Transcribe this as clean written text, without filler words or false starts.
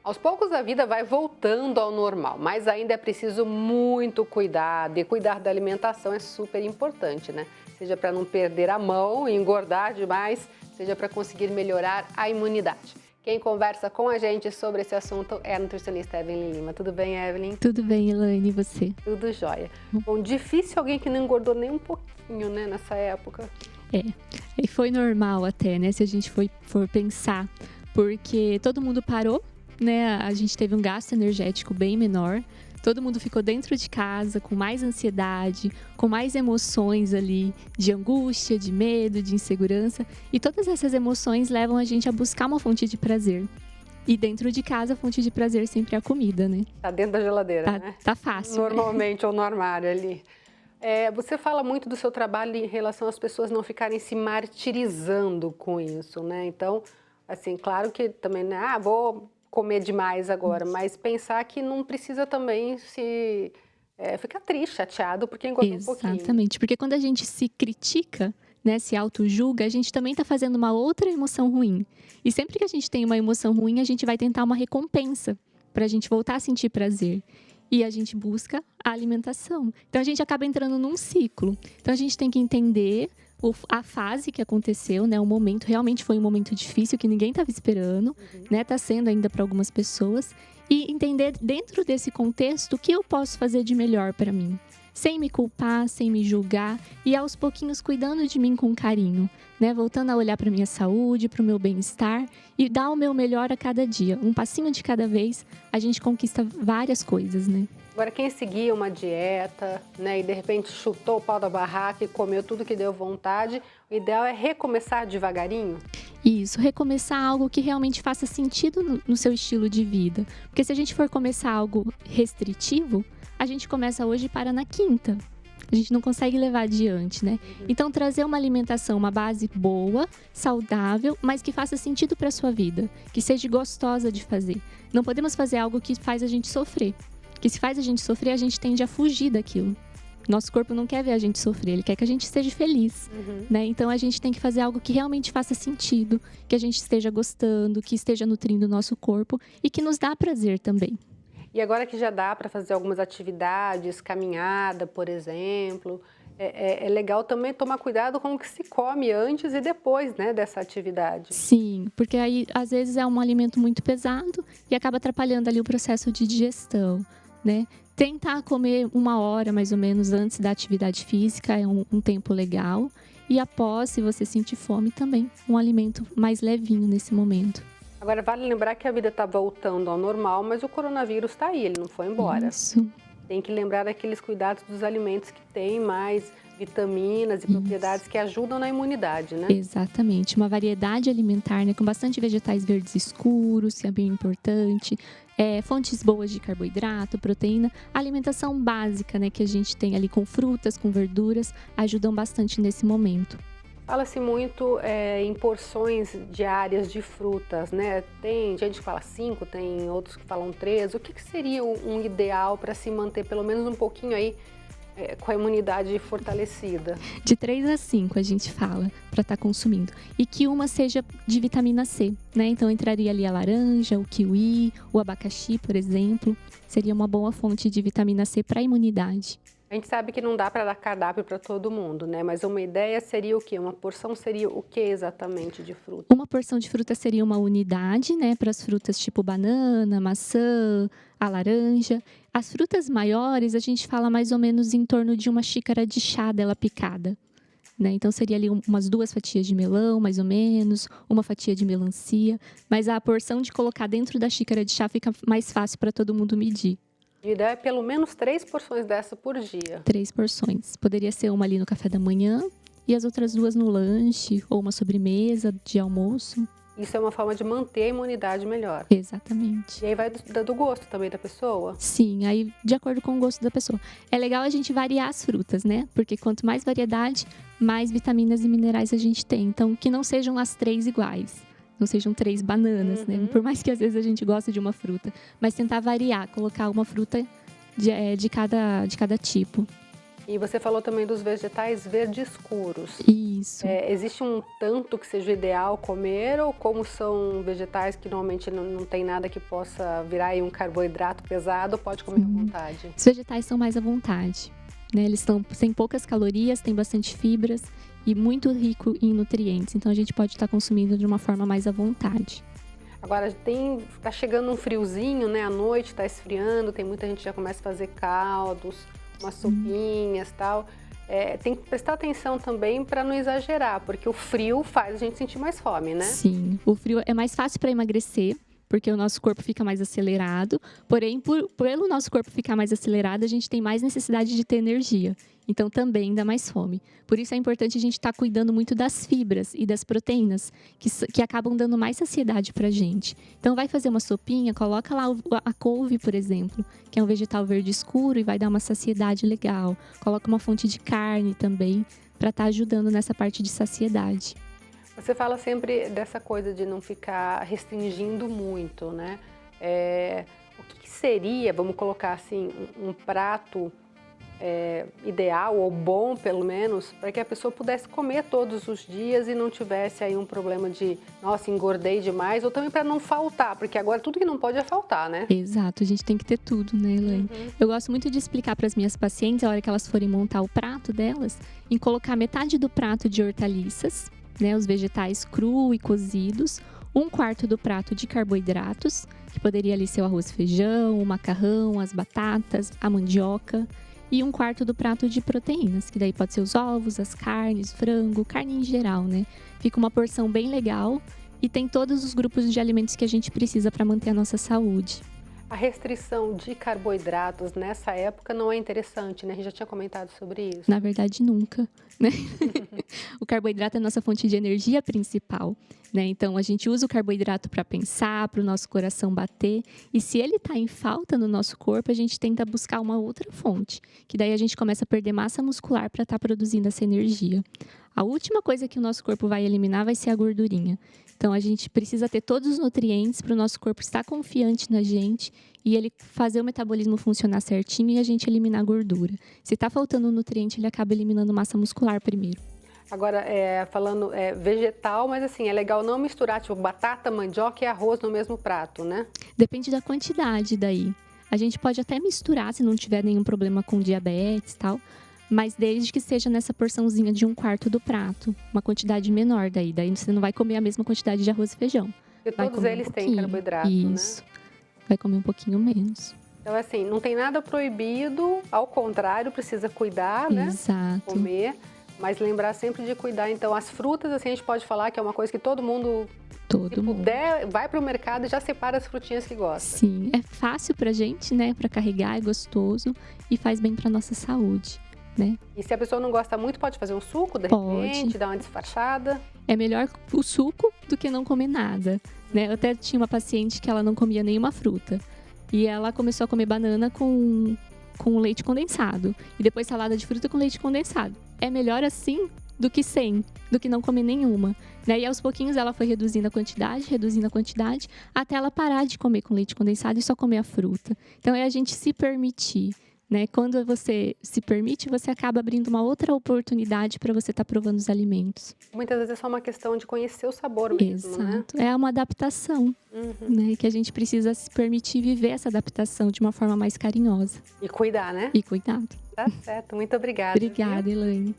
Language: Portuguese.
Aos poucos a vida vai voltando ao normal, mas ainda é preciso muito cuidado e cuidar da alimentação é super importante, né? Seja para não perder a mão e engordar demais, seja para conseguir melhorar a imunidade. Quem conversa com a gente sobre esse assunto é a nutricionista Evelyn Lima. Tudo bem, Evelyn? Tudo bem, Elaine, e você? Tudo jóia. Bom, difícil alguém que não engordou nem um pouquinho, né, nessa época. E foi normal até, né, se a gente for pensar, porque todo mundo parou, né, a gente teve um gasto energético bem menor, todo mundo ficou dentro de casa com mais ansiedade, com mais emoções ali de angústia, de medo, de insegurança, e todas essas emoções levam a gente a buscar uma fonte de prazer. E dentro de casa, a fonte de prazer sempre é a comida, né? Tá dentro da geladeira, né? Tá fácil. Normalmente, ou no armário ali. Você fala muito do seu trabalho em relação às pessoas não ficarem se martirizando com isso, né? Então, assim, claro que também, né? Vou comer demais agora, mas pensar que não precisa também ficar triste, chateado, porque engordou um pouquinho. Exatamente, porque quando a gente se critica, né, se auto-julga, a gente também está fazendo uma outra emoção ruim. E sempre que a gente tem uma emoção ruim, a gente vai tentar uma recompensa para a gente voltar a sentir prazer. E a gente busca a alimentação. Então, a gente acaba entrando num ciclo. Então, a gente tem que entender a fase que aconteceu, né? O momento realmente foi um momento difícil que ninguém estava esperando, né? Tá sendo ainda para algumas pessoas. E entender dentro desse contexto o que eu posso fazer de melhor para mim. Sem me culpar, sem me julgar e aos pouquinhos cuidando de mim com carinho, né? Voltando a olhar para minha saúde, para o meu bem-estar e dar o meu melhor a cada dia. Um passinho de cada vez, a gente conquista várias coisas, né? Agora, quem seguia uma dieta, né, e de repente chutou o pau da barraca e comeu tudo que deu vontade, o ideal é recomeçar devagarinho? Isso, recomeçar algo que realmente faça sentido no seu estilo de vida. Porque se a gente for começar algo restritivo, a gente começa hoje e para na quinta. A gente não consegue levar adiante, né? Então, trazer uma alimentação, uma base boa, saudável, mas que faça sentido para a sua vida. Que seja gostosa de fazer. Não podemos fazer algo que faz a gente sofrer. Que se faz a gente sofrer, a gente tende a fugir daquilo. Nosso corpo não quer ver a gente sofrer, ele quer que a gente esteja feliz, né? Então, a gente tem que fazer algo que realmente faça sentido, que a gente esteja gostando, que esteja nutrindo o nosso corpo e que nos dá prazer também. E agora que já dá para fazer algumas atividades, caminhada, por exemplo, é legal também tomar cuidado com o que se come antes e depois, né, dessa atividade. Sim, porque aí às vezes é um alimento muito pesado e acaba atrapalhando ali o processo de digestão, né? Tentar comer 1 hora mais ou menos antes da atividade física é um tempo legal. E após, se você sentir fome também, um alimento mais levinho nesse momento. Agora, vale lembrar que a vida está voltando ao normal, mas o coronavírus está aí, ele não foi embora. Isso. Tem que lembrar daqueles cuidados dos alimentos que têm mais vitaminas e propriedades que ajudam na imunidade, né? Exatamente. Uma variedade alimentar, né, com bastante vegetais verdes escuros, que é bem importante. Fontes boas de carboidrato, proteína. A alimentação básica, né, que a gente tem ali com frutas, com verduras, ajudam bastante nesse momento. Fala-se muito em porções diárias de frutas, né? Tem gente que fala 5, tem outros que falam 3. O que seria um ideal para se manter pelo menos um pouquinho aí com a imunidade fortalecida? De 3 a 5 a gente fala para estar consumindo. E que uma seja de vitamina C, né? Então entraria ali a laranja, o kiwi, o abacaxi, por exemplo. Seria uma boa fonte de vitamina C para a imunidade. A gente sabe que não dá para dar cardápio para todo mundo, né? Mas uma ideia seria o quê? Uma porção seria o que exatamente de fruta? Uma porção de fruta seria uma unidade, né? Para as frutas tipo banana, maçã, a laranja. As frutas maiores, a gente fala mais ou menos em torno de 1 xícara de chá dela picada, né? Então, seria ali umas 2 fatias de melão, mais ou menos, 1 fatia de melancia. Mas a porção de colocar dentro da xícara de chá fica mais fácil para todo mundo medir. A ideia é pelo menos 3 porções dessa por dia. 3 porções. Poderia ser uma ali no café da manhã e as outras 2 no lanche ou uma sobremesa de almoço. Isso é uma forma de manter a imunidade melhor. Exatamente. E aí vai do gosto também da pessoa? Sim, aí de acordo com o gosto da pessoa. É legal a gente variar as frutas, né? Porque quanto mais variedade, mais vitaminas e minerais a gente tem. Então, que não sejam as 3 iguais. Não sejam 3 bananas, né? Por mais que às vezes a gente goste de uma fruta. Mas tentar variar, colocar uma fruta de cada tipo. E você falou também dos vegetais verde escuros. Isso. Existe um tanto que seja ideal comer, ou como são vegetais que normalmente não tem nada que possa virar aí um carboidrato pesado, pode comer à vontade? Os vegetais são mais à vontade, né? Eles têm poucas calorias, têm bastante fibras e muito rico em nutrientes. Então a gente pode estar consumindo de uma forma mais à vontade. Agora, tá chegando um friozinho, né? À noite tá esfriando, tem muita gente que já começa a fazer caldos, umas sopinhas e tal. Tem que prestar atenção também para não exagerar, porque o frio faz a gente sentir mais fome, né? Sim, o frio é mais fácil para emagrecer, porque o nosso corpo fica mais acelerado. Porém, pelo nosso corpo ficar mais acelerado, a gente tem mais necessidade de ter energia. Então, também dá mais fome. Por isso é importante a gente estar cuidando muito das fibras e das proteínas, que acabam dando mais saciedade para a gente. Então, vai fazer uma sopinha, coloca lá a couve, por exemplo, que é um vegetal verde escuro e vai dar uma saciedade legal. Coloca uma fonte de carne também, para estar ajudando nessa parte de saciedade. Você fala sempre dessa coisa de não ficar restringindo muito, né? O que seria, vamos colocar assim, um prato ideal ou bom, pelo menos, para que a pessoa pudesse comer todos os dias e não tivesse aí um problema de, nossa, engordei demais, ou também para não faltar, porque agora tudo que não pode é faltar, né? Exato, a gente tem que ter tudo, né, Elaine? Eu gosto muito de explicar para as minhas pacientes, a hora que elas forem montar o prato delas, em colocar metade do prato de hortaliças, né, os vegetais cru e cozidos, 1/4 do prato de carboidratos, que poderia ali ser o arroz, feijão, o macarrão, as batatas, a mandioca, e 1/4 do prato de proteínas, que daí pode ser os ovos, as carnes, frango, carne em geral, né? Fica uma porção bem legal e tem todos os grupos de alimentos que a gente precisa para manter a nossa saúde. A restrição de carboidratos nessa época não é interessante, né? A gente já tinha comentado sobre isso. Na verdade, nunca, né? O carboidrato é a nossa fonte de energia principal, né? Então, a gente usa o carboidrato para pensar, para o nosso coração bater. E se ele está em falta no nosso corpo, a gente tenta buscar uma outra fonte, que daí a gente começa a perder massa muscular para estar produzindo essa energia. A última coisa que o nosso corpo vai eliminar vai ser a gordurinha. Então, a gente precisa ter todos os nutrientes para o nosso corpo estar confiante na gente e ele fazer o metabolismo funcionar certinho e a gente eliminar a gordura. Se está faltando nutriente, ele acaba eliminando massa muscular primeiro. Agora, falando vegetal, mas assim, é legal não misturar, tipo, batata, mandioca e arroz no mesmo prato, né? Depende da quantidade daí. A gente pode até misturar se não tiver nenhum problema com diabetes e tal, mas desde que seja nessa porçãozinha de 1/4 do prato, uma quantidade menor daí você não vai comer a mesma quantidade de arroz e feijão. Porque todos eles têm carboidrato, isso, né? Vai comer um pouquinho menos. Então, assim, não tem nada proibido, ao contrário, precisa cuidar, né? Exato. Comer, mas lembrar sempre de cuidar. Então, as frutas, assim, a gente pode falar que é uma coisa que todo mundo, se puder, vai para o mercado e já separa as frutinhas que gosta. Sim, é fácil pra gente, né? Pra carregar, é gostoso e faz bem pra nossa saúde. Né? E se a pessoa não gosta muito, pode fazer um suco, de repente, dar uma disfarçada? É melhor o suco do que não comer nada, né? Eu até tinha uma paciente que ela não comia nenhuma fruta. E ela começou a comer banana com leite condensado. E depois salada de fruta com leite condensado. É melhor assim do que sem, do que não comer nenhuma. Né? E aos pouquinhos ela foi reduzindo a quantidade, até ela parar de comer com leite condensado e só comer a fruta. Então é a gente se permitir. Né? Quando você se permite, você acaba abrindo uma outra oportunidade para você estar provando os alimentos. Muitas vezes é só uma questão de conhecer o sabor mesmo, Exato. né? É uma adaptação, né? Que a gente precisa se permitir viver essa adaptação de uma forma mais carinhosa. E cuidar, né? E cuidado. Tá certo. Muito obrigada. Obrigada, Elaine.